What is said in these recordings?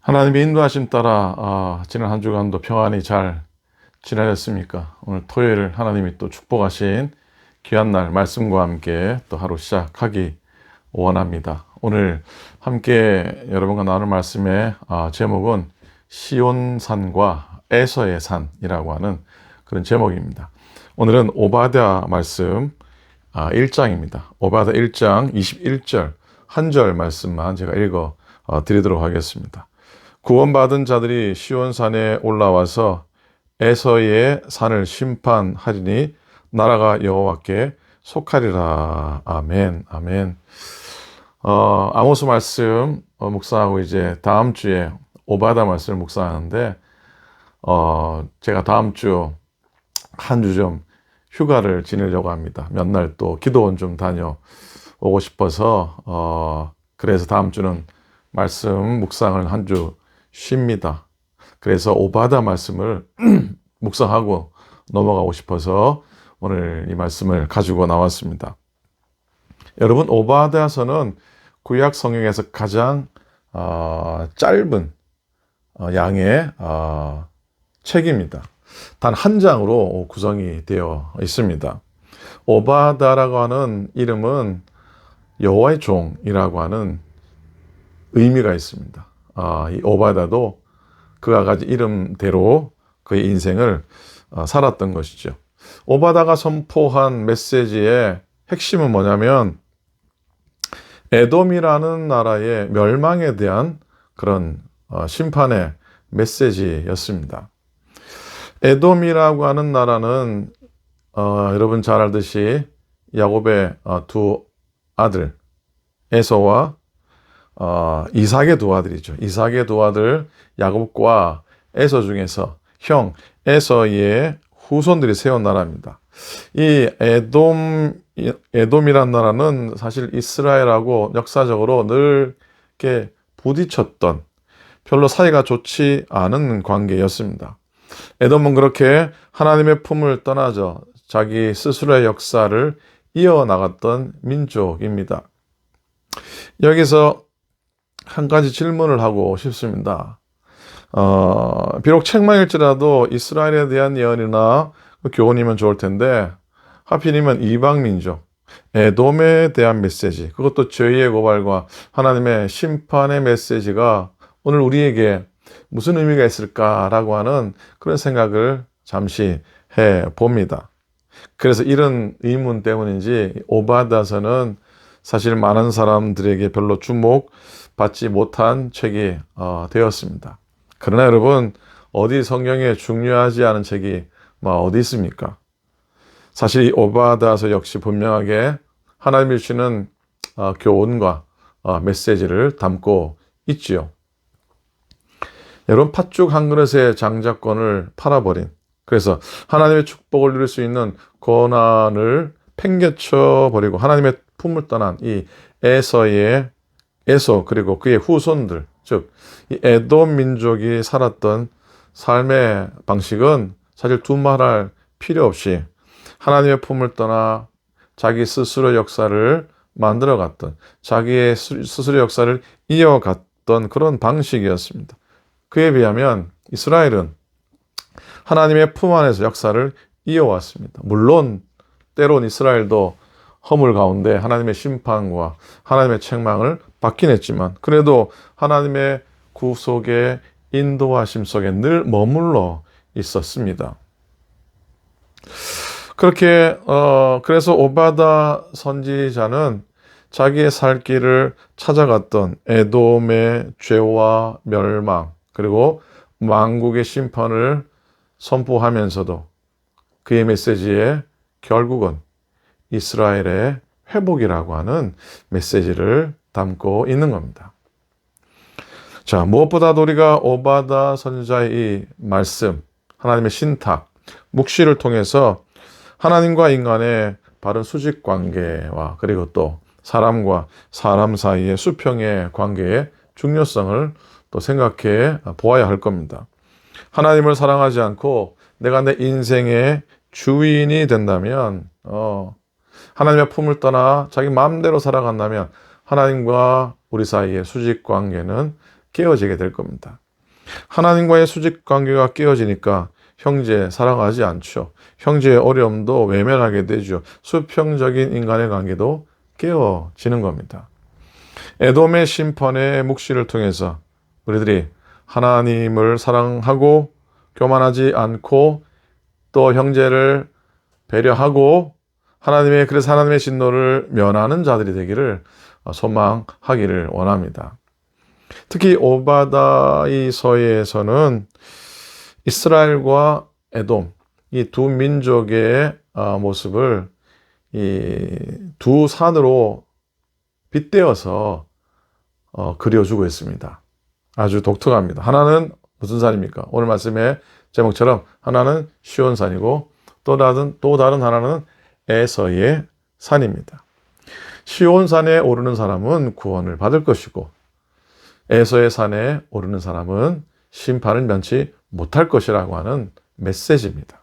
하나님의 인도하심 따라 지난 한 주간도 평안히 잘 지내셨습니까? 오늘 토요일 하나님이 또 축복하신 귀한 날 말씀과 함께 또 하루 시작하기 원합니다. 오늘 함께 여러분과 나눌 말씀의 제목은 시온산과 에서의 산이라고 하는 그런 제목입니다. 오늘은 오바댜 말씀 1장입니다. 오바댜 1장 21절 한 절 말씀만 제가 읽어 드리도록 하겠습니다. 구원받은 자들이 시온산에 올라와서 에서의 산을 심판하리니 나라가 여호와께 속하리라. 아멘. 아멘. 아모스 말씀 묵상하고 이제 다음 주에 오바댜 말씀을 묵상하는데 제가 다음 주 한 주 좀 휴가를 지내려고 합니다. 몇 날 또 기도원 좀 다녀오고 싶어서 그래서 다음 주는 말씀 묵상을 한 주 쉽니다. 그래서 오바댜 말씀을 묵상하고 넘어가고 싶어서 오늘 이 말씀을 가지고 나왔습니다. 여러분, 오바댜서는 구약 성경에서 가장 짧은 양의 책입니다. 단 한 장으로 구성이 되어 있습니다. 오바댜라고 하는 이름은 여호와의 종이라고 하는 의미가 있습니다. 이 오바댜도 그가 가진 이름대로 그의 인생을 살았던 것이죠. 오바댜가 선포한 메시지의 핵심은 뭐냐면 에돔이라는 나라의 멸망에 대한 그런 심판의 메시지였습니다. 에돔이라고 하는 나라는 여러분 잘 알듯이 야곱의 두 아들 에서와 이삭의 두 아들이죠. 이삭의 두 아들 야곱과 에서 중에서 형 에서의 후손들이 세운 나라입니다. 이 에돔이란 나라는 사실 이스라엘하고 역사적으로 늘 이렇게 부딪혔던 별로 사이가 좋지 않은 관계였습니다. 에돔은 그렇게 하나님의 품을 떠나서 자기 스스로의 역사를 이어나갔던 민족입니다. 여기서 한 가지 질문을 하고 싶습니다. 비록 책망일지라도 이스라엘에 대한 예언이나 교훈이면 좋을 텐데 하필이면 이방 민족 에돔에 대한 메시지, 그것도 죄의 고발과 하나님의 심판의 메시지가 오늘 우리에게 무슨 의미가 있을까라고 하는 그런 생각을 잠시 해봅니다. 그래서 이런 의문 때문인지 오바댜서는 사실 많은 사람들에게 별로 주목받지 못한 책이 되었습니다. 그러나 여러분, 어디 성경에 중요하지 않은 책이 어디 있습니까? 사실 이 오바댜서 역시 분명하게 하나님이 주시는 교훈과 메시지를 담고 있지요. 여러분, 팥죽 한 그릇의 장자권을 팔아버린, 그래서 하나님의 축복을 누릴 수 있는 권한을 팽개쳐 버리고 하나님의 품을 떠난 이 에서 그리고 그의 후손들, 즉 이 에돔 민족이 살았던 삶의 방식은 사실 두말할 필요 없이 하나님의 품을 떠나 자기 스스로 역사를 만들어갔던, 자기의 스스로 역사를 이어갔던 그런 방식이었습니다. 그에 비하면 이스라엘은 하나님의 품 안에서 역사를 이어왔습니다. 물론 때론 이스라엘도 허물 가운데 하나님의 심판과 하나님의 책망을 받긴 했지만 그래도 하나님의 구속의 인도하심 속에 늘 머물러 있었습니다. 그렇게 그래서 오바댜 선지자는 자기의 살 길을 찾아갔던 에돔의 죄와 멸망 그리고 만국의 심판을 선포하면서도 그의 메시지의 결국은 이스라엘의 회복이라고 하는 메시지를 담고 있는 겁니다. 자, 무엇보다도 우리가 오바댜 선지자의 이 말씀, 하나님의 신탁, 묵시를 통해서 하나님과 인간의 바른 수직 관계와 그리고 또 사람과 사람 사이의 수평의 관계의 중요성을 또 생각해 보아야 할 겁니다. 하나님을 사랑하지 않고 내가 내 인생의 주인이 된다면 하나님의 품을 떠나 자기 마음대로 살아간다면 하나님과 우리 사이의 수직 관계는 깨어지게 될 겁니다. 하나님과의 수직 관계가 깨어지니까 형제 사랑하지 않죠. 형제의 어려움도 외면하게 되죠. 수평적인 인간의 관계도 깨어지는 겁니다. 에돔의 심판의 묵시를 통해서 우리들이 하나님을 사랑하고 교만하지 않고 또 형제를 배려하고 그래서 하나님의 진노를 면하는 자들이 되기를 소망하기를 원합니다. 특히 오바다이서에서는 이스라엘과 에돔 이 두 민족의 모습을 이 두 산으로 빗대어서 그려주고 있습니다. 아주 독특합니다. 하나는 무슨 산입니까? 오늘 말씀의 제목처럼 하나는 시온산이고 또 다른 하나는 에서의 산입니다. 시온산에 오르는 사람은 구원을 받을 것이고 에서의 산에 오르는 사람은 심판을 면치 못할 것이라고 하는 메시지입니다.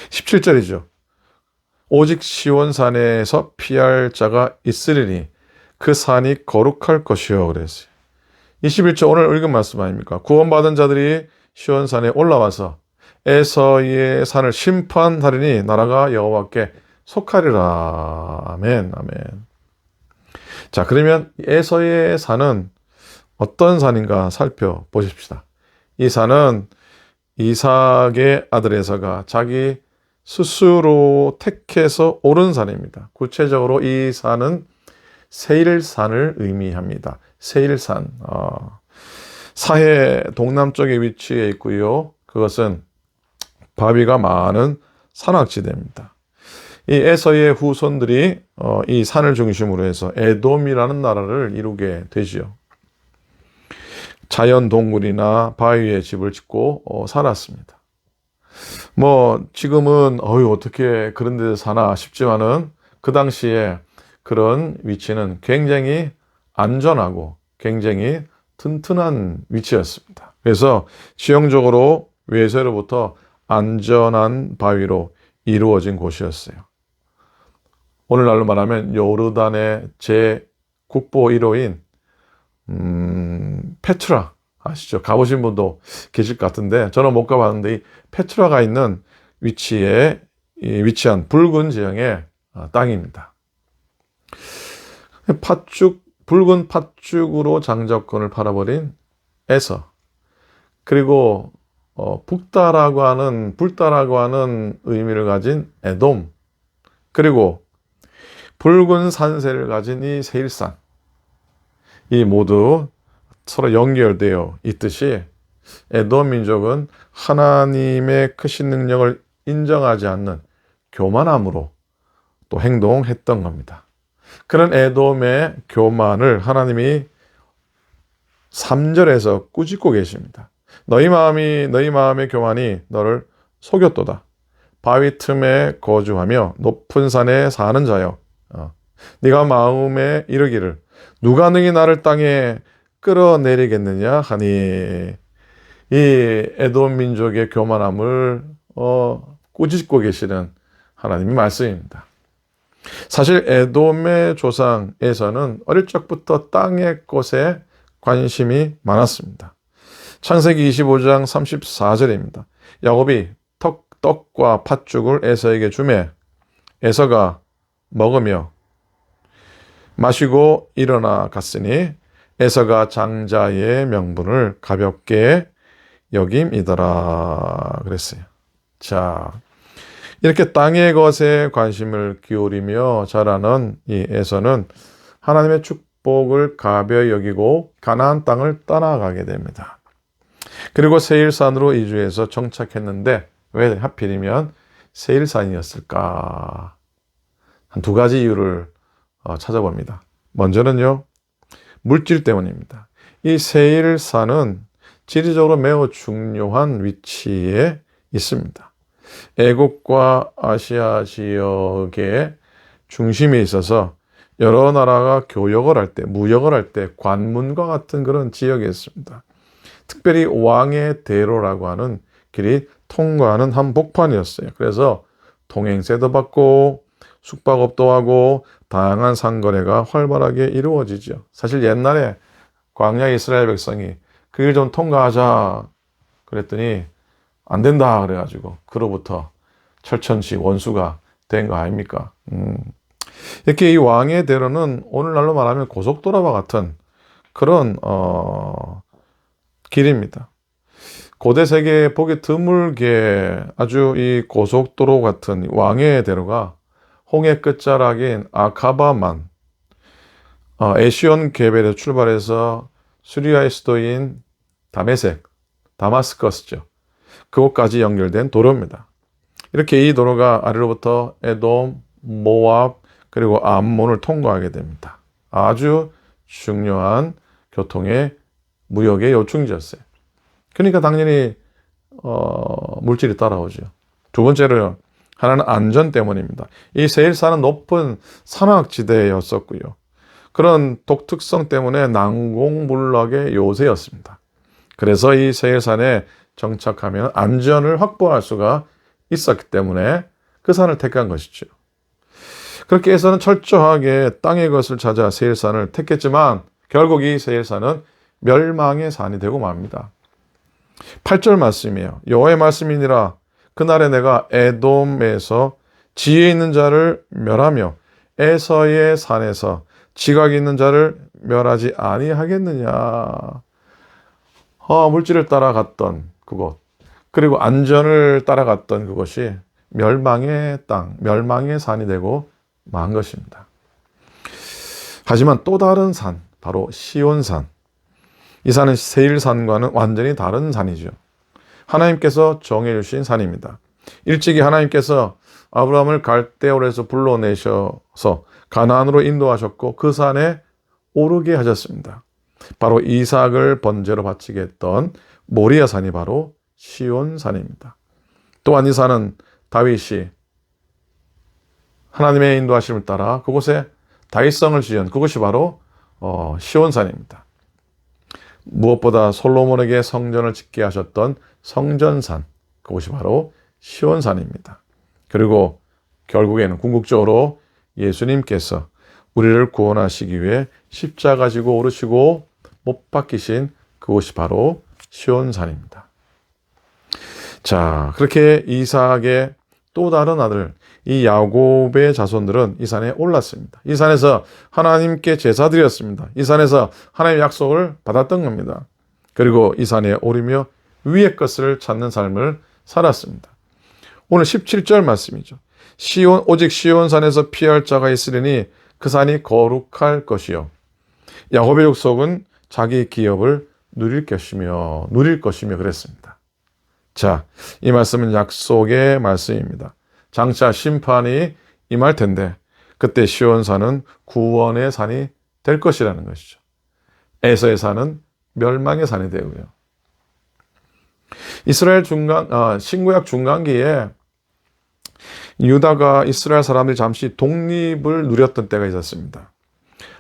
17절이죠. 오직 시온산에서 피할 자가 있으리니 그 산이 거룩할 것이요 그랬어요. 21절 오늘 읽은 말씀 아닙니까? 구원받은 자들이 시온산에 올라와서 에서의 산을 심판하리니 나라가 여호와께 속하리라. 아멘. 아멘. 자, 그러면 에서의 산은 어떤 산인가 살펴보십시다. 이 산은 이삭의 아들 에서가 자기 스스로 택해서 오른 산입니다. 구체적으로 이 산은 세일산을 의미합니다. 세일산. 사해 동남쪽에 위치해 있고요. 그것은 바위가 많은 산악지대입니다. 이 에서의 후손들이 이 산을 중심으로 해서 에돔이라는 나라를 이루게 되지요. 자연 동굴이나 바위에 집을 짓고 살았습니다. 지금은 어떻게 그런 데서 사나 싶지만은 그 당시에 그런 위치는 굉장히 안전하고 굉장히 튼튼한 위치였습니다. 그래서 지형적으로 외세로부터 안전한 바위로 이루어진 곳이었어요. 오늘날로 말하면 요르단의 제국보 1호인 페트라 아시죠? 가보신 분도 계실 것 같은데 저는 못 가봤는데 이 페트라가 있는 위치한 붉은 지형의 땅입니다. 붉은 팥죽으로 장자권을 팔아버린 에서, 그리고 불다라고 하는 의미를 가진 에돔, 그리고 붉은 산세를 가진 이 세일산, 이 모두 서로 연결되어 있듯이 에돔 민족은 하나님의 크신 능력을 인정하지 않는 교만함으로 또 행동했던 겁니다. 그런 에돔의 교만을 하나님이 3절에서 꾸짖고 계십니다. 너희 마음의 교만이 너를 속였도다. 바위 틈에 거주하며 높은 산에 사는 자여, 네가 마음에 이르기를 누가 능히 나를 땅에 끌어내리겠느냐 하니, 이 에돔 민족의 교만함을 꾸짖고 계시는 하나님의 말씀입니다. 사실 에돔의 조상에서는 어릴 적부터 땅의 것에 관심이 많았습니다. 창세기 25장 34절입니다. 야곱이 떡과 팥죽을 에서에게 주매 에서가 먹으며 마시고 일어나 갔으니 에서가 장자의 명분을 가볍게 여김이더라 그랬어요. 자, 이렇게 땅의 것에 관심을 기울이며 자라는 이 에서는 하나님의 축복을 가벼이 여기고 가나안 땅을 떠나가게 됩니다. 그리고 세일산으로 이주해서 정착했는데 왜 하필이면 세일산이었을까? 한 두 가지 이유를 찾아봅니다. 먼저는요, 물질 때문입니다. 이 세일산은 지리적으로 매우 중요한 위치에 있습니다. 애국과 아시아 지역의 중심에 있어서 여러 나라가 교역을 할 때, 무역을 할 때 관문과 같은 그런 지역이었습니다. 특별히 왕의 대로라고 하는 길이 통과하는 한복판이었어요. 그래서 통행세도 받고 숙박업도 하고 다양한 상거래가 활발하게 이루어지죠. 사실 옛날에 광야 이스라엘 백성이 그 길 좀 통과하자 그랬더니 안 된다 그래가지고 그로부터 철천지 원수가 된 거 아닙니까? 이렇게 이 왕의 대로는 오늘날로 말하면 고속도로와 같은 그런 길입니다. 고대 세계에 보기 드물게 아주 이 고속도로 같은 왕의 대로가 홍해 끝자락인 아카바만 에시온 개벨에서 출발해서 수리아의 수도인 다메섹, 다마스커스죠. 그곳까지 연결된 도로입니다. 이렇게 이 도로가 아래로부터 에돔, 모압, 그리고 암몬을 통과하게 됩니다. 아주 중요한 교통의 무역의 요충지였어요. 그러니까 당연히 물질이 따라오죠. 두 번째로요. 하나는 안전 때문입니다. 이 세일산은 높은 산악지대였었고요. 그런 독특성 때문에 난공불락의 요새였습니다. 그래서 이 세일산에 정착하면 안전을 확보할 수가 있었기 때문에 그 산을 택한 것이죠. 그렇게 해서는 철저하게 땅의 것을 찾아 세일산을 택했지만 결국 이 세일산은 멸망의 산이 되고 맙니다. 8절 말씀이에요. 여호와의 말씀이니라 그날에 내가 에돔에서 지혜 있는 자를 멸하며 에서의 산에서 지각 있는 자를 멸하지 아니하겠느냐. 물질을 따라갔던 그곳, 그리고 안전을 따라갔던 그것이 멸망의 땅, 멸망의 산이 되고 만 것입니다. 하지만 또 다른 산, 바로 시온산. 이 산은 세일산과는 완전히 다른 산이죠. 하나님께서 정해 주신 산입니다. 일찍이 하나님께서 아브라함을 갈대올에서 불러내셔서 가나안으로 인도하셨고 그 산에 오르게 하셨습니다. 바로 이삭을 번제로 바치게 했던 모리아 산이 바로 시온산입니다. 또한 이 산은 다윗이 하나님의 인도하심을 따라 그곳에 다윗성을 지은 그것이 바로 시온산입니다. 무엇보다 솔로몬에게 성전을 짓게 하셨던 성전산, 그것이 바로 시온산입니다. 그리고 결국에는 궁극적으로 예수님께서 우리를 구원하시기 위해 십자가 지고 오르시고 못 박히신 그곳이 바로 시온산입니다. 자, 그렇게 이삭의 또 다른 아들 이 야곱의 자손들은 이 산에 올랐습니다. 이 산에서 하나님께 제사드렸습니다. 이 산에서 하나님의 약속을 받았던 겁니다. 그리고 이 산에 오르며 위의 것을 찾는 삶을 살았습니다. 오늘 17절 말씀이죠. 오직 시온산에서 피할 자가 있으리니 그 산이 거룩할 것이요. 야곱의 족속은 자기 기업을 누릴 것이며 그랬습니다. 자, 이 말씀은 약속의 말씀입니다. 장차 심판이 임할 텐데 그때 시온산은 구원의 산이 될 것이라는 것이죠. 에서의 산은 멸망의 산이 되고요. 이스라엘 신구약 중간기에 유다가 이스라엘 사람들이 잠시 독립을 누렸던 때가 있었습니다.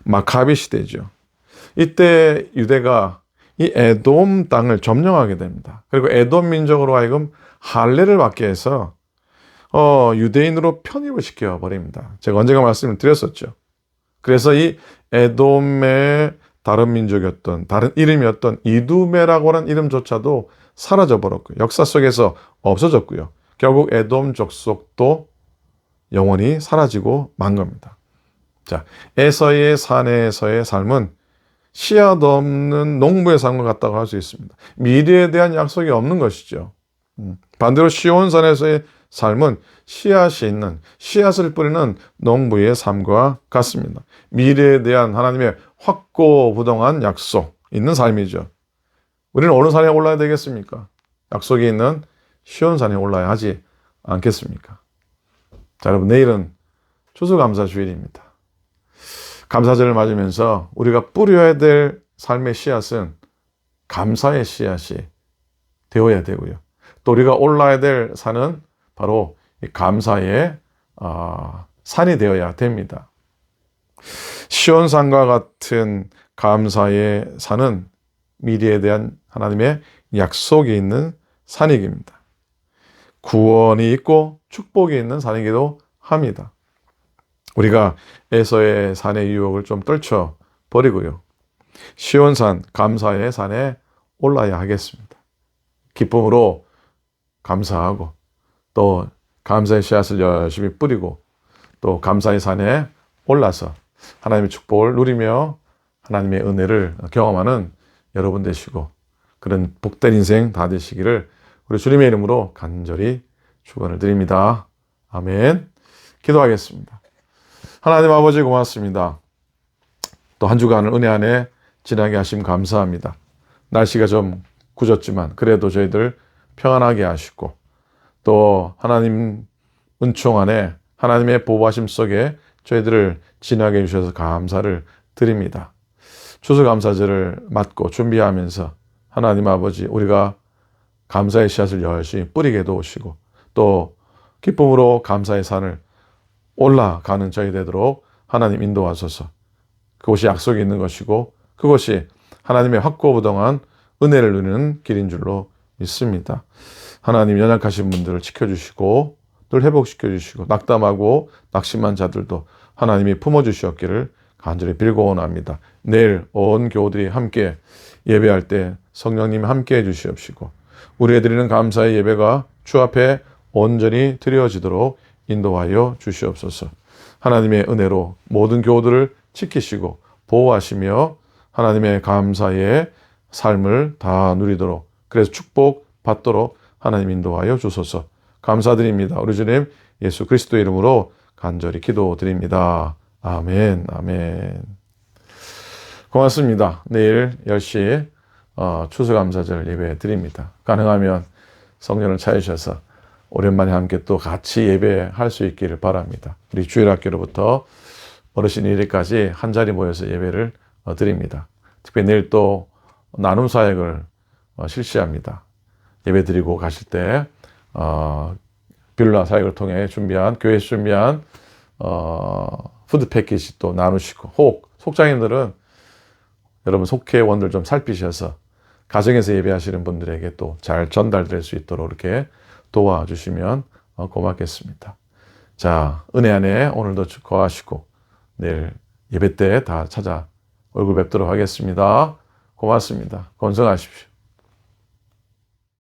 마카비 시대죠. 이때 유대가 이 에돔 땅을 점령하게 됩니다. 그리고 에돔 민족으로 하여금 할례를 받게 해서 유대인으로 편입을 시켜버립니다. 제가 언젠가 말씀을 드렸었죠. 그래서 이 에돔의 다른 민족이었던, 다른 이름이었던 이두메라고 하는 이름조차도 사라져버렸고요. 역사 속에서 없어졌고요. 결국 에돔 족속도 영원히 사라지고 만 겁니다. 자, 에서의 산에서의 삶은 씨앗 없는 농부의 삶을 갖다고 할 수 있습니다. 미래에 대한 약속이 없는 것이죠. 반대로 시온산에서의 삶은 씨앗이 있는, 씨앗을 뿌리는 농부의 삶과 같습니다. 미래에 대한 하나님의 확고부동한 약속 있는 삶이죠. 우리는 어느 산에 올라야 되겠습니까? 약속이 있는 시온산에 올라야 하지 않겠습니까? 자, 여러분, 내일은 추수감사주일입니다. 감사절을 맞으면서 우리가 뿌려야 될 삶의 씨앗은 감사의 씨앗이 되어야 되고요. 또 우리가 올라야 될 산은 바로 감사의 산이 되어야 됩니다. 시온산과 같은 감사의 산은 미래에 대한 하나님의 약속이 있는 산이기입니다. 구원이 있고 축복이 있는 산이기도 합니다. 우리가 에서의 산의 유혹을 좀 떨쳐버리고요. 시온산 감사의 산에 올라야 하겠습니다. 기쁨으로 감사하고 또 감사의 씨앗을 열심히 뿌리고 또 감사의 산에 올라서 하나님의 축복을 누리며 하나님의 은혜를 경험하는 여러분 되시고 그런 복된 인생 다 되시기를 우리 주님의 이름으로 간절히 축원을 드립니다. 아멘. 기도하겠습니다. 하나님 아버지 고맙습니다. 또 한 주간을 은혜 안에 지나게 하심 감사합니다. 날씨가 좀 굳었지만 그래도 저희들 평안하게 하시고 또 하나님 은총 안에 하나님의 보호하심 속에 저희들을 지나게 해주셔서 감사를 드립니다. 추수감사절을 맞고 준비하면서 하나님 아버지 우리가 감사의 씨앗을 열심히 뿌리게 도우시고 또 기쁨으로 감사의 산을 올라가는 저희 되도록 하나님 인도하소서. 그곳이 약속이 있는 것이고 그것이 하나님의 확고부동한 은혜를 누리는 길인 줄로 믿습니다. 하나님 연약하신 분들을 지켜주시고 늘 회복시켜 주시고 낙담하고 낙심한 자들도 하나님이 품어주시었기를 간절히 빌고 원합니다. 내일 온 교우들이 함께 예배할 때 성령님 함께 해주시옵시고 우리의 드리는 감사의 예배가 주 앞에 온전히 드려지도록 인도하여 주시옵소서. 하나님의 은혜로 모든 교우들을 지키시고 보호하시며 하나님의 감사의 삶을 다 누리도록 그래서 축복 받도록 하나님 인도하여 주소서. 감사드립니다. 우리 주님 예수 그리스도 이름으로 간절히 기도드립니다. 아멘, 아멘. 고맙습니다. 내일 10시 추수감사절 예배 드립니다. 가능하면 성령을 찾으셔서 오랜만에 함께 또 같이 예배할 수 있기를 바랍니다. 우리 주일학교로부터 어르신 1일까지 한 자리 모여서 예배를 드립니다. 특별히 내일 또 나눔 사역을 실시합니다. 예배 드리고 가실 때 빌라 사역을 통해 준비한 교회에서 준비한 푸드 패키지 또 나누시고 혹 속장인들은 여러분 속회원들 좀 살피셔서 가정에서 예배하시는 분들에게 또 잘 전달될 수 있도록 이렇게 도와주시면 고맙겠습니다. 자, 은혜 안에 오늘도 거하시고 내일 예배 때 다 찾아 얼굴 뵙도록 하겠습니다. 고맙습니다. 건성하십시오.